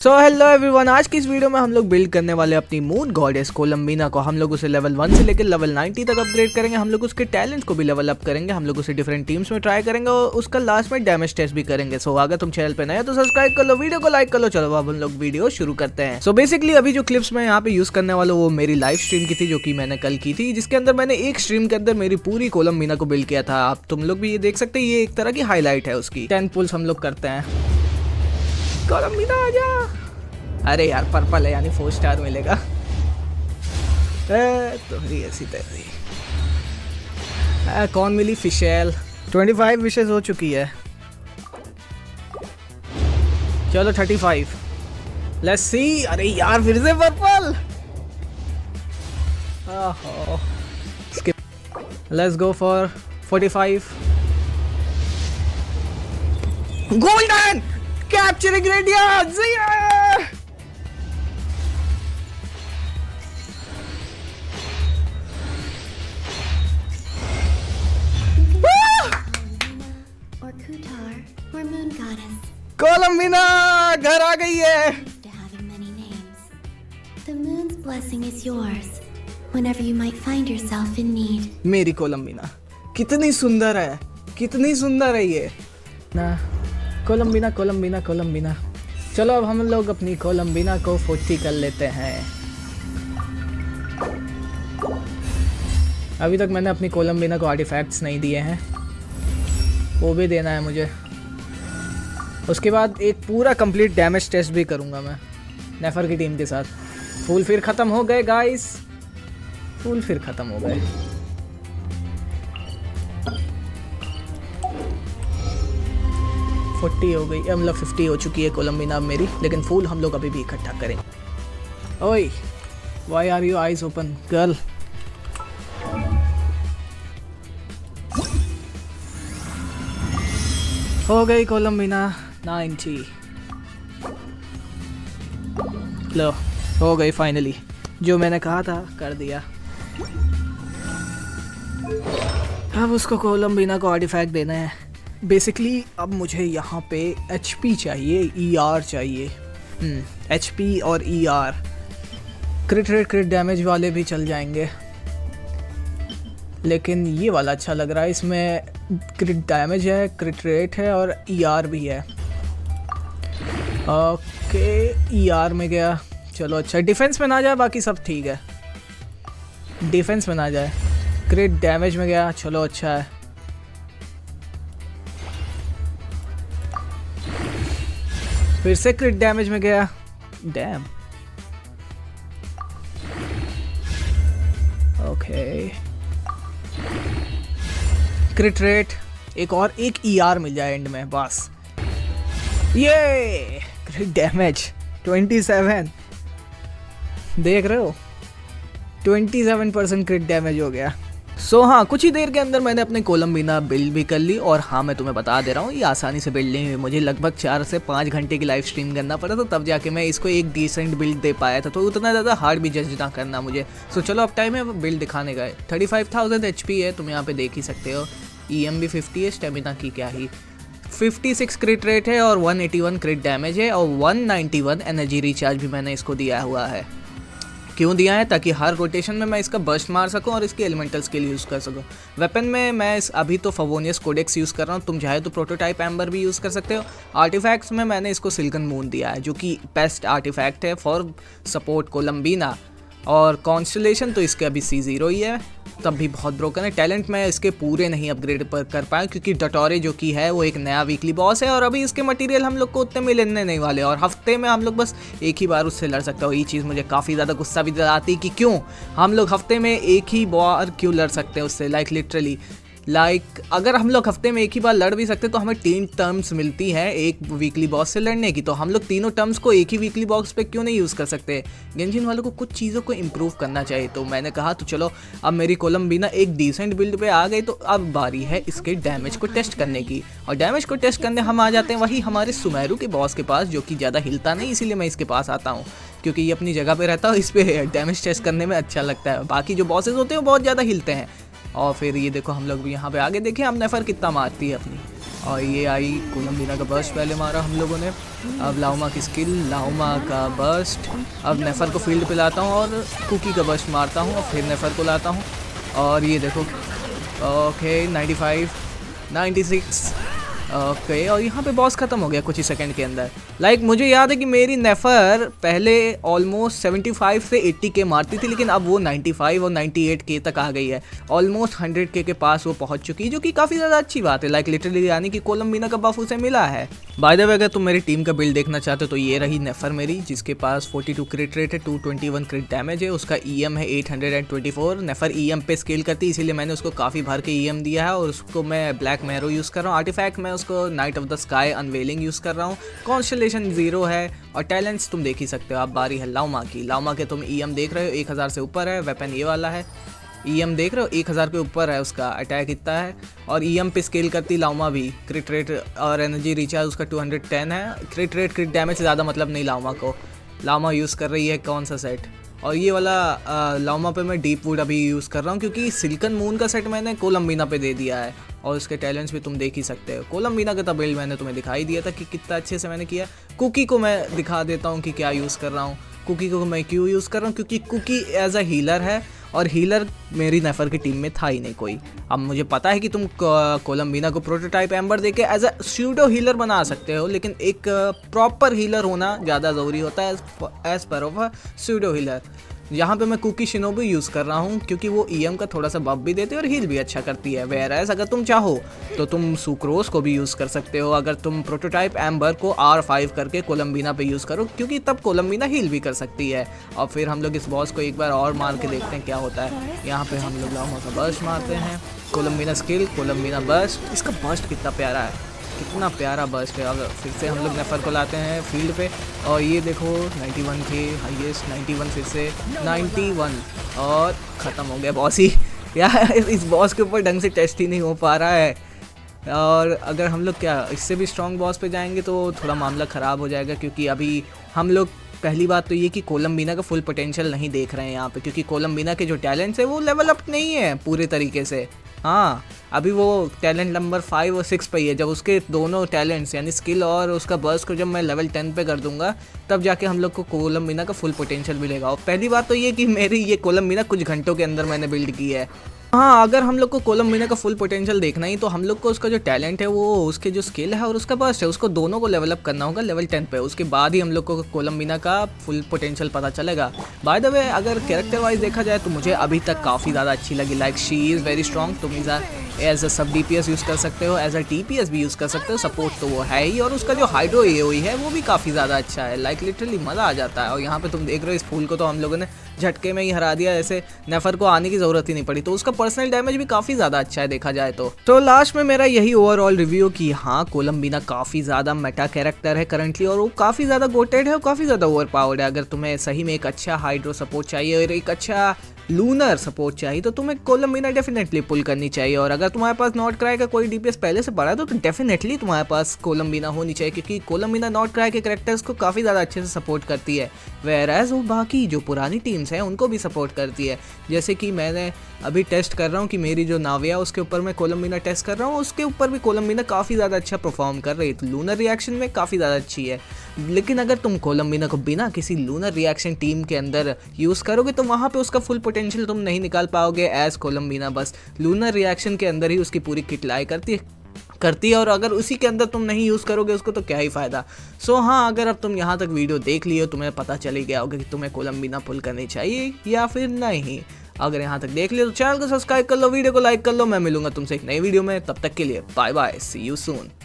So hello everyone, आज की इस वीडियो में हम लोग बिल्ड करने वाले अपनी मून गॉडेस कोलंबिना को। हम लोग उसे लेवल 1 से लेकर लेवल 90 तक अपग्रेड करेंगे। हम लोग उसके टैलेंट को भी लेवल अप करेंगे। हम लोग उसे डिफरेंट टीम्स में ट्राई करेंगे और उसका लास्ट में डैमेज टेस्ट भी करेंगे। सो अगर तुम चैनल पे नए हो तो सब्सक्राइब कर लो, वीडियो को लाइक कर लो। चलो अब हम लोग वीडियो शुरू करते हैं। सो बेसिकली अभी जो क्लिप्स मैं यहाँ पे यूज करने वाला हूँ वो मेरी लाइव स्ट्रीम की थी, जो कि मैंने कल की थी, जिसके अंदर मैंने एक स्ट्रीम के अंदर मेरी पूरी कोलंबिना को बिल्ड किया था। आप तुम लोग भी ये देख सकते हैं, ये एक तरह की हाईलाइट है उसकी। 10 पुल्स हम लोग करते हैं। कोलंबिना आजा। अरे यार पर्पल है यानी 4 स्टार मिलेगा। तुम्हारी ऐसी तैयारी। कौन मिली? फिशेल। 25 विशेष हो चुकी है। चलो 35। Let's see. अरे यार फिर से purple. Let's go for 45। Golden capturing radiance. Columbina घर आ गई है। The moon's blessing is yours whenever you might find yourself in need. मेरी कोलंबिना कितनी सुंदर है, कितनी सुंदर है ये ना। कोलंबिना कोलंबिना कोलंबिना। चलो अब हम लोग अपनी कोलंबिना को 40 कर लेते हैं। अभी तक मैंने अपनी कोलंबिना को आर्टिफैक्ट्स नहीं दिए हैं, वो भी देना है मुझे। उसके बाद एक पूरा कंप्लीट डैमेज टेस्ट भी करूंगा मैं नेफर की टीम के साथ। फूल फिर ख़त्म हो गए गाइस, फूल फिर ख़त्म हो गए। फोर्टी हो गई, मतलब 50 हो चुकी है कोलंबिना अब मेरी, लेकिन फूल हम लोग अभी भी इकट्ठा करेंगे। ओए why are you eyes open girl? हो गई कोलंबिना 90। लो हो गई फाइनली, जो मैंने कहा था कर दिया। अब उसको कोलंबिना को आर्टिफैक्ट देना है। बेसिकली अब मुझे यहाँ पे HP चाहिए, ER चाहिए। HP और ER। क्रिट रेट क्रिट डैमेज वाले भी चल जाएंगे, लेकिन ये वाला अच्छा लग रहा है। इसमें क्रिट डैमेज है, क्रिट रेट है और ER भी है। ओके ER में गया। चलो अच्छा, डिफेंस में ना जाए, बाकी सब ठीक है। डिफेंस में ना जाए। क्रिट डैमेज में गया, चलो अच्छा है। फिर से क्रिट डैमेज में गया, डैम। ओके क्रिट रेट, एक और एक ER मिल जाए एंड में बस। ये क्रिट डैमेज 27, देख रहे हो 27% क्रिट डैमेज हो गया। सो हाँ, कुछ ही देर के अंदर मैंने अपने कोलंबिना बिल्ड भी कर ली। और हाँ, मैं तुम्हें बता दे रहा हूँ, ये आसानी से बिल्ड नहीं हुई। मुझे लगभग 4 से 5 घंटे की लाइव स्ट्रीम करना पड़ा था, तब जाके मैं इसको एक डिसेंट बिल्ड दे पाया था। तो उतना ज़्यादा हार्ड भी जज ना करना मुझे। सो चलो अब टाइम है बिल्ड दिखाने का। 35,000 HP है, तुम यहाँ पे देख ही सकते हो। EM भी 50 है, स्टेमिना की क्या ही 56 क्रिट रेट है और 181 क्रिट डैमेज है और 191 एनर्जी रिचार्ज भी मैंने इसको दिया हुआ है। क्यों दिया है? ताकि हर रोटेशन में मैं इसका बर्स्ट मार सकूं और इसके एलिमेंटल स्किल यूज़ कर सकूं। वेपन में मैं अभी तो फवोनियस कोडेक्स यूज़ कर रहा हूं, तुम चाहे तो प्रोटोटाइप एम्बर भी यूज़ कर सकते हो। आर्टिफैक्ट्स में मैंने इसको सिल्कन मून दिया है, जो कि बेस्ट आर्टिफैक्ट है फॉर सपोर्ट कोलंबिना। और कॉन्स्टलेशन तो इसके अभी C0 ही है, तब भी बहुत ब्रोकन है। टैलेंट में इसके पूरे नहीं अपग्रेड पर कर पाए, क्योंकि डटोरे जो कि है वो एक नया वीकली बॉस है और अभी इसके मटेरियल हम लोग को उतने मिलने नहीं वाले। और हफ्ते में हम लोग बस एक ही बार उससे लड़ सकते हो। ये चीज़ मुझे काफ़ी ज़्यादा गुस्सा भी दिलाती कि क्यों हम लोग हफ्ते में एक ही बार क्यों लड़ सकते हैं उससे। लिटरली अगर हम लोग हफ्ते में एक ही बार लड़ भी सकते तो हमें 3 टर्म्स मिलती हैं एक वीकली बॉस से लड़ने की। तो हम लोग तीनों टर्म्स को एक ही वीकली बॉस पे क्यों नहीं यूज़ कर सकते? गेंजिन वालों को कुछ चीज़ों को इम्प्रूव करना चाहिए। तो मैंने कहा तो चलो अब मेरी कोलंबिना एक डिसेंट बिल्ड पे आ गई, तो अब बारी है इसके डैमेज को टेस्ट करने की। और डैमेज को टेस्ट करने हम आ जाते हैं वही हमारे सुमेरू के बॉस के पास, जो कि ज़्यादा हिलता नहीं, इसीलिए मैं इसके पास आता हूँ। क्योंकि ये अपनी जगह पे रहता है, इस पर डैमेज टेस्ट करने में अच्छा लगता है। बाकी जो बॉसेज होते हैं वो बहुत ज़्यादा हिलते हैं। और फिर ये देखो हम लोग भी यहाँ पे आगे देखें अब नेफर कितना मारती है अपनी। और ये आई कोलम्बिना का बर्स्ट पहले मारा हम लोगों ने। अब लाउमा की स्किल, लाउमा का बर्स्ट। अब नेफर को फील्ड पे लाता हूँ और कुकी का बर्स्ट मारता हूँ और फिर नेफर को लाता हूँ। और ये देखो, ओके 95, 96, ओके। और यहाँ पे बॉस ख़त्म हो गया कुछ ही सेकंड के अंदर। लाइक मुझे याद है कि मेरी नेफर पहले ऑलमोस्ट 75 से 80 के मारती थी, लेकिन अब वो 95 और 98 के तक आ गई है। ऑलमोस्ट 100 के पास वो पहुँच चुकी है, जो कि काफ़ी ज़्यादा अच्छी बात है। लाइक लिटरली यानी कि कोलम्बिना का बफ उसे मिला है। बाय द वे, अगर तुम मेरी टीम का बिल्ड देखना चाहते हो तो ये रही नेफर मेरी, जिसके पास 42 क्रिट रेट है, 221 क्रिट डैमेज है। उसका EM है 824। नेफर EM पे स्केल करती है, इसीलिए मैंने उसको काफ़ी भर के EM दिया है। और उसको मैं ब्लैक मैरो यूज़ कर रहा हूँ। आर्टिफैक्ट मैं उसको night of the sky unveiling use कर रहा हूँ। कॉन्स्टेलेशन 0 है। और टैलेंट्स तुम देख ही सकते हो। अब बारी है लाउमा की। लाउमा के तुम EM देख रहे हो 1000 से ऊपर है। वेपन ये वाला है। EM देख रहे हो 1000 के ऊपर है उसका। अटैक इतना है। और EM पे स्केल करती लाउमा भी। क्रिट रेट और एनर्जी रिचार्ज उसका 210 है। क्रिट रेट क्रिट डैमेज से ज़्यादा मतलब नहीं लाउमा को। लाउमा यूज़ कर रही है कौन सा सेट? और ये वाला लाउमा पे मैं डीप वुड अभी यूज़ कर रहा हूँ, क्योंकि सिल्कन मून का सेट मैंने कोलम्बिना पे दे दिया है। और उसके टैलेंट्स भी तुम देख ही सकते हो। कोलम्बिना का बिल्ड मैंने तुम्हें दिखाई दिया था कि कितना अच्छे से मैंने किया। कुकी को मैं दिखा देता हूँ कि क्या यूज़ कर रहा हूँ। कुकी को मैं क्यों यूज़ कर रहा हूँ, क्योंकि कुकी एज अ हीलर है और हीलर मेरी नेफर की टीम में था ही नहीं कोई। अब मुझे पता है कि तुम कोलम्बिना को प्रोटोटाइप एम्बर देके एज अ स्यूडो हीलर बना सकते हो, लेकिन एक प्रॉपर हीलर होना ज़्यादा ज़रूरी होता है as per of a pseudo healer. यहाँ पे मैं कुकी शिनोबी यूज़ कर रहा हूँ, क्योंकि वो EM का थोड़ा सा बफ भी देती है और हील भी अच्छा करती है। वेयरएज अगर तुम चाहो तो तुम सुक्रोस को भी यूज़ कर सकते हो, अगर तुम प्रोटोटाइप एम्बर को R5 करके कोलम्बिना पे यूज़ करो, क्योंकि तब कोलम्बिना हील भी कर सकती है। और फिर हम लोग इस बॉस को एक बार और मार के देखते हैं क्या होता है। यहाँ पे हम लोग लाउमा का बर्स्ट मारते हैं। कोलम्बिना स्किल, कोलम्बिना बर्स्ट। इसका बर्स्ट कितना प्यारा है, कितना प्यारा बर्स्ट है। अगर फिर से हम लोग नेफर को लाते हैं फील्ड पे। और ये देखो 91 के हाईएस्ट 91, फिर से 91 और ख़त्म हो गया बॉस ही। यार इस बॉस के ऊपर ढंग से टेस्ट ही नहीं हो पा रहा है। और अगर हम लोग क्या इससे भी स्ट्रॉन्ग बॉस पे जाएंगे तो थोड़ा मामला ख़राब हो जाएगा, क्योंकि अभी हम लोग पहली बात तो ये कि कोलम्बिना का फुल पोटेंशियल नहीं देख रहे हैं यहाँ पे, क्योंकि कोलम्बिना के जो टैलेंट्स है वो लेवल अप नहीं है पूरे तरीके से। हाँ, अभी वो टैलेंट नंबर 5 और 6 पे ही है। जब उसके दोनों टैलेंट्स यानी स्किल और उसका बर्स्ट को जब मैं लेवल 10 पे कर दूंगा, तब जाके हम लोग को कोलम्बिना का फुल पोटेंशियल मिलेगा। और पहली बात तो ये कि मेरी ये कोलम्बिना कुछ घंटों के अंदर मैंने बिल्ड की है। हाँ, अगर हम लोग को कोलम्बिना का फुल पोटेंशियल देखना ही तो हम लोग को उसका जो टैलेंट है, वो उसके जो स्किल है और उसका बर्स्ट है, उसको दोनों को लेवल अप करना होगा लेवल 10 पे। उसके बाद ही हम लोग को कोलम्बिना का फुल पोटेंशियल पता चलेगा। बाय द वे, अगर कैरेक्टर वाइज देखा जाए तो मुझे अभी तक काफ़ी ज़्यादा अच्छी लगी। Like she is very strong. तुम एज अ सब DPS यूज़ कर सकते हो, एज अ TPS भी यूज़ कर सकते हो। सपोर्ट तो वो है ही, और उसका जो हाइड्रो AOE है वो भी काफ़ी ज़्यादा अच्छा है। लाइक लिटरली मज़ा आ जाता है। और यहाँ पे तुम देख रहे हो इस फूल को तो हम लोगों ने झटके में ही हरा दिया, ऐसे नेफर को आने की ज़रूरत ही नहीं पड़ी। तो उसका पर्सनल डैमेज भी काफ़ी ज़्यादा अच्छा है देखा जाए तो लास्ट में मेरा यही ओवरऑल रिव्यू कि हाँ, कोलम्बिना काफ़ी ज़्यादा मेटा कैरेक्टर है करंटली, और वो काफ़ी ज़्यादा गोटेड है और काफ़ी ज़्यादा ओवर पावर्ड है। अगर तुम्हें सही में एक अच्छा हाइड्रो सपोर्ट चाहिए और एक अच्छा लूनर सपोर्ट चाहिए तो तुम्हें कोलम्बिना डेफिनेटली पुल करनी चाहिए। और अगर तुम्हारे पास नॉट क्राई का कोई DPS पहले से पड़ा है तो डेफिनेटली तुम्हारे पास कोलम्बिना होनी चाहिए, क्योंकि कोलम्बिना नॉट क्राई के कैरेक्टर्स को काफ़ी ज़्यादा अच्छे से सपोर्ट करती है। वेयरएज वो बाकी जो पुरानी टीम्स हैं उनको भी सपोर्ट करती है। जैसे कि मैंने अभी टेस्ट कर रहा हूँ कि मेरी जो नाविया उसके ऊपर मैं कोलम्बिना टेस्ट कर रहा हूँ, उसके ऊपर भी कोलम्बिना काफ़ी ज़्यादा अच्छा परफॉर्म कर रही है। तो लूनर रिएक्शन में काफ़ी ज़्यादा अच्छी है। लेकिन अगर तुम कोलम्बिना को बिना किसी लूनर रिएक्शन टीम के अंदर यूज़ करोगे तो वहाँ पे उसका फुल पोटेंशियल तुम नहीं निकाल पाओगे एज कोलम्बिना। बस लूनर रिएक्शन के अंदर ही उसकी पूरी किट लाई करती है, और अगर उसी के अंदर तुम नहीं यूज़ करोगे उसको तो क्या ही फ़ायदा। हाँ, अगर अब तुम यहाँ तक वीडियो देख लिए हो, तुम्हें पता चल गया होगा कि तुम्हें कोलम्बिना पुल करनी चाहिए या फिर नहीं। अगर यहाँ तक देख लिया तो चैनल को सब्सक्राइब कर लो, वीडियो को लाइक कर लो। मैं मिलूंगा तुमसे एक नई वीडियो में, तब तक के लिए bye bye, see you soon.